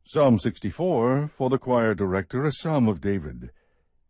Psalm 64, for the choir director, a psalm of David.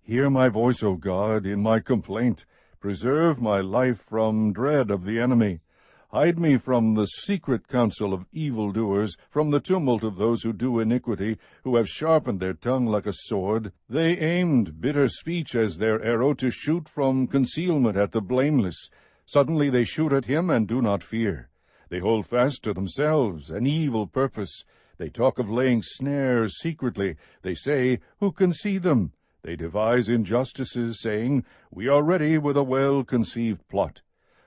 Hear my voice, O God, in my complaint. Preserve my life from dread of the enemy. Hide me from the secret counsel of evildoers, from the tumult of those who do iniquity, who have sharpened their tongue like a sword. They aimed bitter speech as their arrow, to shoot from concealment at the blameless. Suddenly they shoot at him and do not fear. They hold fast to themselves an evil purpose. They talk of laying snares secretly. They say, who can see them? They devise injustices, saying, we are ready with a well-conceived plot.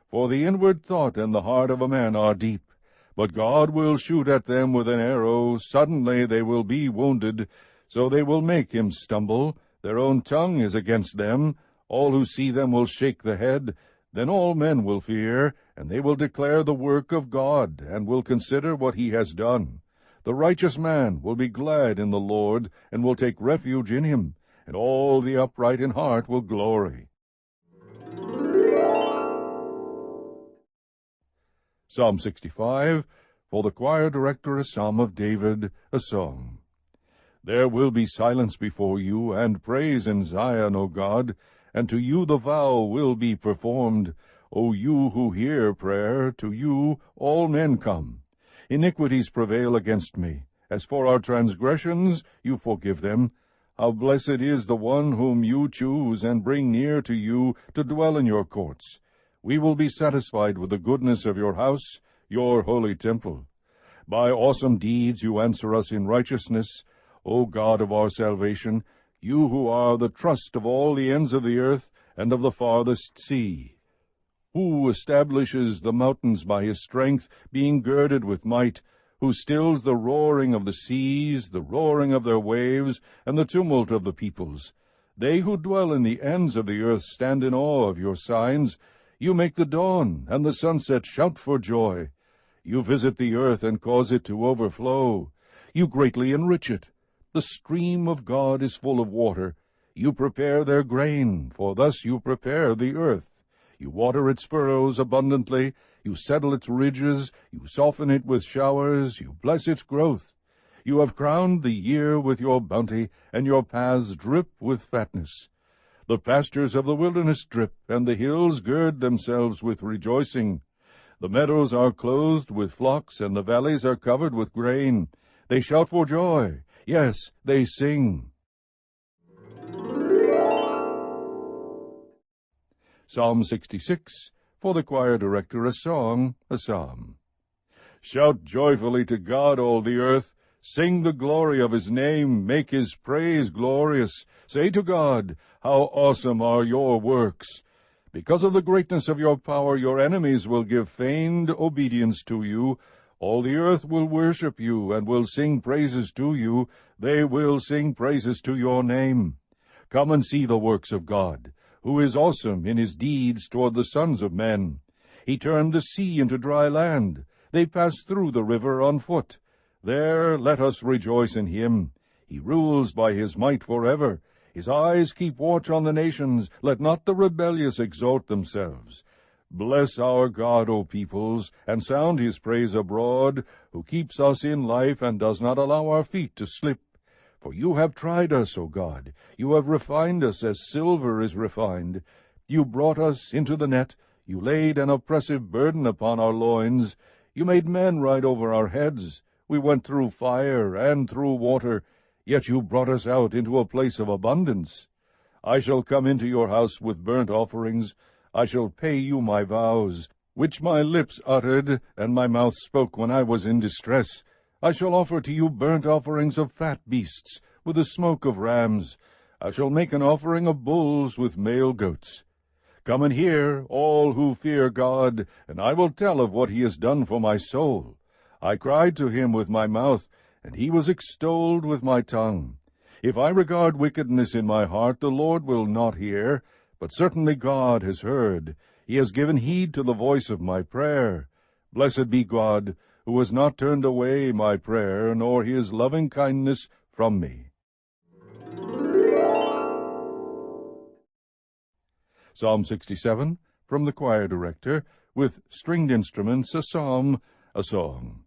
For the inward thought and the heart of a man are deep. But God will shoot at them with an arrow. Suddenly they will be wounded. So they will make him stumble. Their own tongue is against them. All who see them will shake the head. Then all men will fear, and they will declare the work of God, and will consider what he has done. The righteous man will be glad in the Lord, and will take refuge in him, and all the upright in heart will glory. Psalm 65, for the choir director, a psalm of David, a song. There will be silence before you, and praise in Zion, O God, and to you the vow will be performed. O you who hear prayer, to you all men come. Iniquities prevail against me. As for our transgressions, you forgive them. How blessed is the one whom you choose and bring near to you to dwell in your courts. We will be satisfied with the goodness of your house, your holy temple. By awesome deeds you answer us in righteousness, O God of our salvation, you who are the trust of all the ends of the earth and of the farthest sea. Who establishes the mountains by his strength, being girded with might, who stills the roaring of the seas, the roaring of their waves, and the tumult of the peoples. They who dwell in the ends of the earth stand in awe of your signs. You make the dawn and the sunset shout for joy. You visit the earth and cause it to overflow. You greatly enrich it. The stream of God is full of water. You prepare their grain, for thus you prepare the earth. You water its furrows abundantly. You settle its ridges. You soften it with showers. You bless its growth. You have crowned the year with your bounty, and your paths drip with fatness. The pastures of the wilderness drip, and the hills gird themselves with rejoicing. The meadows are clothed with flocks, and the valleys are covered with grain. They shout for joy. Yes, they sing. Psalm 66, for the choir director, a song, a psalm. Shout joyfully to God, all the earth. Sing the glory of his name. Make his praise glorious. Say to God, how awesome are your works. Because of the greatness of your power, your enemies will give feigned obedience to you. All the earth will worship you and will sing praises to you. They will sing praises to your name. Come and see the works of God, who is awesome in his deeds toward the sons of men. He turned the sea into dry land. They passed through the river on foot. There let us rejoice in him. He rules by his might forever. His eyes keep watch on the nations. Let not the rebellious exalt themselves. Bless our God, O peoples, and sound his praise abroad, who keeps us in life and does not allow our feet to slip. For you have tried us, O God. You have refined us as silver is refined. You brought us into the net. You laid an oppressive burden upon our loins. You made men ride over our heads. We went through fire and through water, yet you brought us out into a place of abundance. I shall come into your house with burnt offerings. I shall pay you my vows, which my lips uttered, and my mouth spoke when I was in distress. I shall offer to you burnt offerings of fat beasts, with the smoke of rams. I shall make an offering of bulls with male goats. Come and hear, all who fear God, and I will tell of what he has done for my soul. I cried to him with my mouth, and he was extolled with my tongue. If I regard wickedness in my heart, the Lord will not hear, but certainly God has heard. He has given heed to the voice of my prayer. Blessed be God, who has not turned away my prayer, nor his loving kindness from me. Psalm 67, from the choir director, with stringed instruments, a psalm, a song.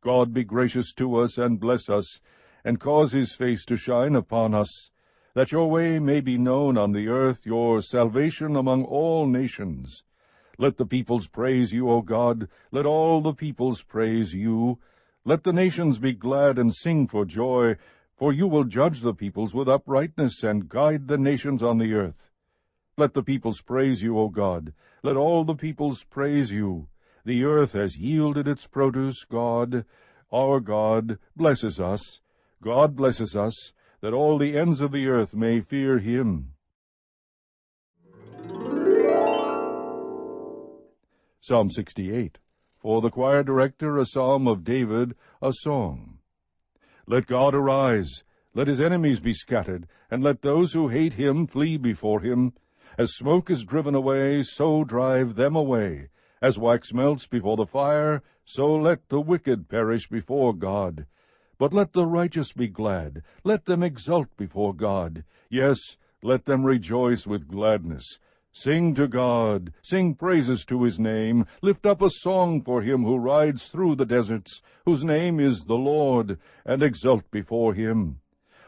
God be gracious to us and bless us, and cause his face to shine upon us, that your way may be known on the earth, your salvation among all nations. Let the peoples praise you, O God, let all the peoples praise you. Let the nations be glad and sing for joy, for you will judge the peoples with uprightness and guide the nations on the earth. Let the peoples praise you, O God, let all the peoples praise you. The earth has yielded its produce, God. Our God blesses us. God blesses us, that all the ends of the earth may fear him. Psalm 68. For the choir director, a psalm of David, a song. Let God arise, let his enemies be scattered, and let those who hate him flee before him. As smoke is driven away, so drive them away. As wax melts before the fire, so let the wicked perish before God. But let the righteous be glad, let them exult before God. Yes, let them rejoice with gladness. Sing to God, sing praises to his name, lift up a song for him who rides through the deserts, whose name is the Lord, and exult before him.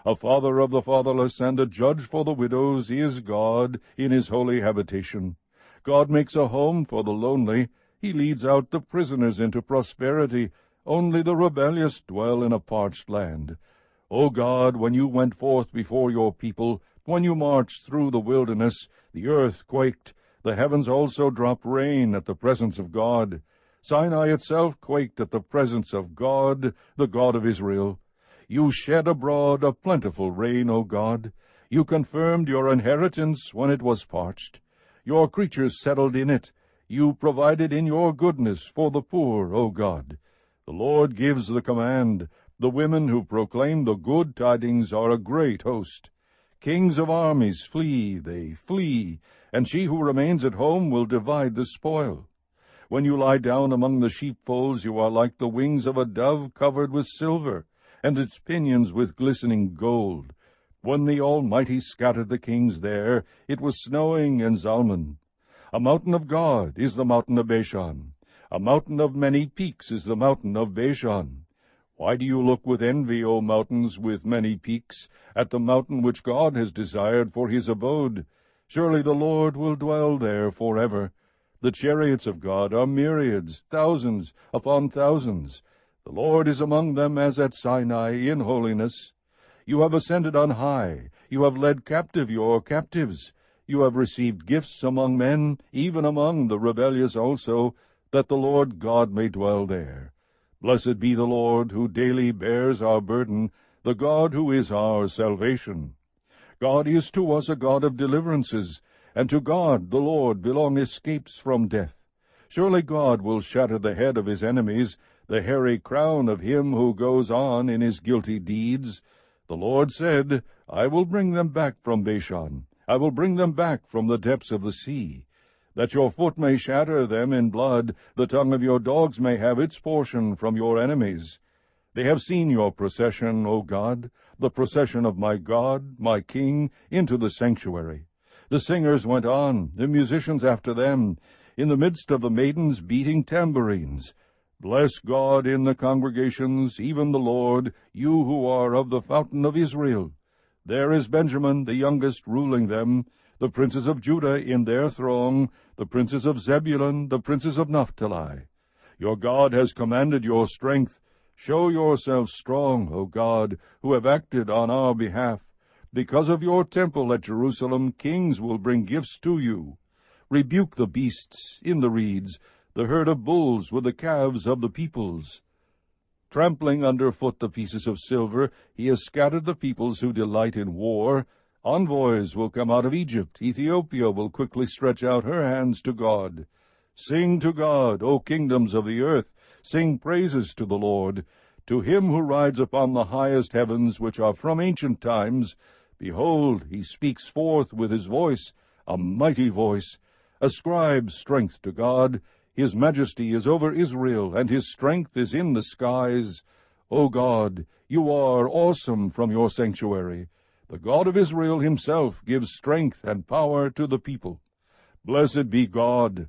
A father of the fatherless and a judge for the widows is God in his holy habitation. God makes a home for the lonely. He leads out the prisoners into prosperity. Only the rebellious dwell in a parched land. O God, when you went forth before your people, when you marched through the wilderness, the earth quaked. The heavens also dropped rain at the presence of God. Sinai itself quaked at the presence of God, the God of Israel. You shed abroad a plentiful rain, O God. You confirmed your inheritance when it was parched. Your creatures settled in it. You provided in your goodness for the poor, O God. The Lord gives the command. The women who proclaim the good tidings are a great host. Kings of armies flee, they flee, and she who remains at home will divide the spoil. When you lie down among the sheepfolds, you are like the wings of a dove covered with silver, and its pinions with glistening gold. When the Almighty scattered the kings there, it was snowing in Zalman. A mountain of God is the mountain of Bashan. A mountain of many peaks is the mountain of Bashan. Why do you look with envy, O mountains with many peaks, at the mountain which God has desired for his abode? Surely the Lord will dwell there forever. The chariots of God are myriads, thousands upon thousands. The Lord is among them as at Sinai in holiness. You have ascended on high. You have led captive your captives. You have received gifts among men, even among the rebellious also, that the Lord God may dwell there. Blessed be the Lord, who daily bears our burden, the God who is our salvation. God is to us a God of deliverances, and to God the Lord belong escapes from death. Surely God will shatter the head of his enemies, the hairy crown of him who goes on in his guilty deeds. The Lord said, I will bring them back from Bashan. I will bring them back from the depths of the sea. That your foot may shatter them in blood, the tongue of your dogs may have its portion from your enemies. They have seen your procession, O God, the procession of my God, my King, into the sanctuary. The singers went on, the musicians after them, in the midst of the maidens beating tambourines. Bless God in the congregations, even the Lord, you who are of the fountain of Israel. There is Benjamin, the youngest, ruling them, the princes of Judah in their throng, the princes of Zebulun, the princes of Naphtali. Your God has commanded your strength. Show yourselves strong, O God, who have acted on our behalf. Because of your temple at Jerusalem, kings will bring gifts to you. Rebuke the beasts in the reeds, the herd of bulls with the calves of the peoples. Trampling underfoot the pieces of silver, he has scattered the peoples who delight in war. Envoys will come out of Egypt. Ethiopia will quickly stretch out her hands to God. Sing to God, O kingdoms of the earth. Sing praises to the Lord. To him who rides upon the highest heavens, which are from ancient times. Behold, he speaks forth with his voice, a mighty voice. Ascribe strength to God. His majesty is over Israel, and his strength is in the skies. O God, you are awesome from your sanctuary. The God of Israel himself gives strength and power to the people. Blessed be God.